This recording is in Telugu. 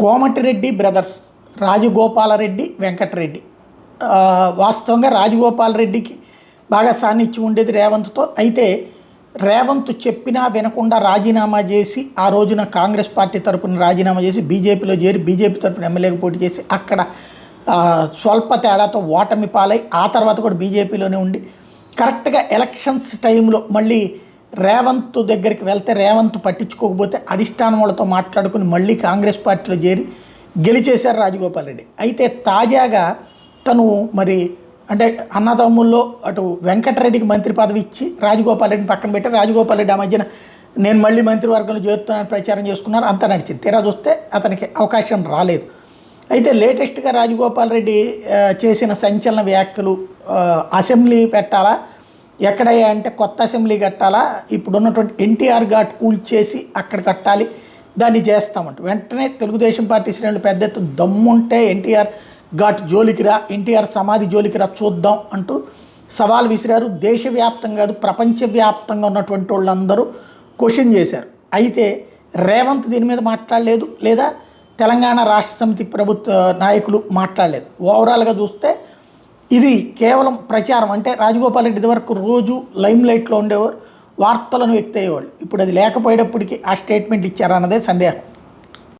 కోమటిరెడ్డి బ్రదర్స్ రాజగోపాలరెడ్డి వెంకటరెడ్డి. వాస్తవంగా రాజగోపాలరెడ్డికి బాగా సాన్నిధ్యం ఉండేది రేవంత్తో. అయితే రేవంత్ చెప్పినా వినకుండా రాజీనామా చేసి ఆ రోజున కాంగ్రెస్ పార్టీ తరపున రాజీనామా చేసి బీజేపీలో చేరి బీజేపీ తరపున ఎమ్మెల్యేకి పోటీ చేసి అక్కడ స్వల్ప తేడాతో ఓటమి పాలై ఆ తర్వాత కూడా బీజేపీలోనే ఉండి కరెక్ట్గా ఎలక్షన్స్ టైంలో మళ్ళీ రేవంత్ దగ్గరికి వెళ్తే రేవంత్ పట్టించుకోకపోతే అధిష్టానం వాళ్ళతో మాట్లాడుకుని మళ్ళీ కాంగ్రెస్ పార్టీలో చేరి గెలిచేశారు రాజగోపాలరెడ్డి. అయితే తాజాగా తను మరి అంటే అన్నదమ్ముల్లో అటు వెంకటరెడ్డికి మంత్రి పదవి ఇచ్చి రాజగోపాలరెడ్డిని పక్కన పెట్టి రాజగోపాలరెడ్డి ఆ మధ్యన నేను మళ్ళీ మంత్రివర్గంలో చేరుతున్నానని ప్రచారం చేసుకున్నారు. అంతా నడిచింది. తీరా చూస్తే అతనికి అవకాశం రాలేదు. అయితే లేటెస్ట్గా రాజగోపాలరెడ్డి చేసిన సంచలన వ్యాఖ్యలు అసెంబ్లీ పెట్టాలా, ఎక్కడయ్యా అంటే కొత్త అసెంబ్లీ కట్టాలా, ఇప్పుడున్నటువంటి ఎన్టీఆర్ ఘాట్ కూల్చేసి అక్కడ కట్టాలి, దాన్ని చేస్తామంట. వెంటనే తెలుగుదేశం పార్టీ శ్రేణులు పెద్ద ఎత్తున దమ్ముంటే ఎన్టీఆర్ ఘాట్ జోలికి రా, ఎన్టీఆర్ సమాధి జోలికి రా చూద్దాం అంటూ సవాల్ విసిరారు. దేశవ్యాప్తంగా కాదు ప్రపంచవ్యాప్తంగా ఉన్నటువంటి వాళ్ళందరూ క్వశ్చన్ చేశారు. అయితే రేవంత్ దీని మీద మాట్లాడలేదు, లేదా తెలంగాణ రాష్ట్ర సమితి ప్రభుత్వ నాయకులు మాట్లాడలేదు. ఓవరాల్గా చూస్తే ఇది కేవలం ప్రచారం. అంటే రాజగోపాలరెడ్డి వరకు రోజు లైమ్ లైట్లో ఉండేవారు, వార్తలను వ్యక్తి అయ్యేవాళ్ళు. ఇప్పుడు అది లేకపోయేటప్పటికీ ఆ స్టేట్మెంట్ ఇచ్చారన్నదే సందేహం.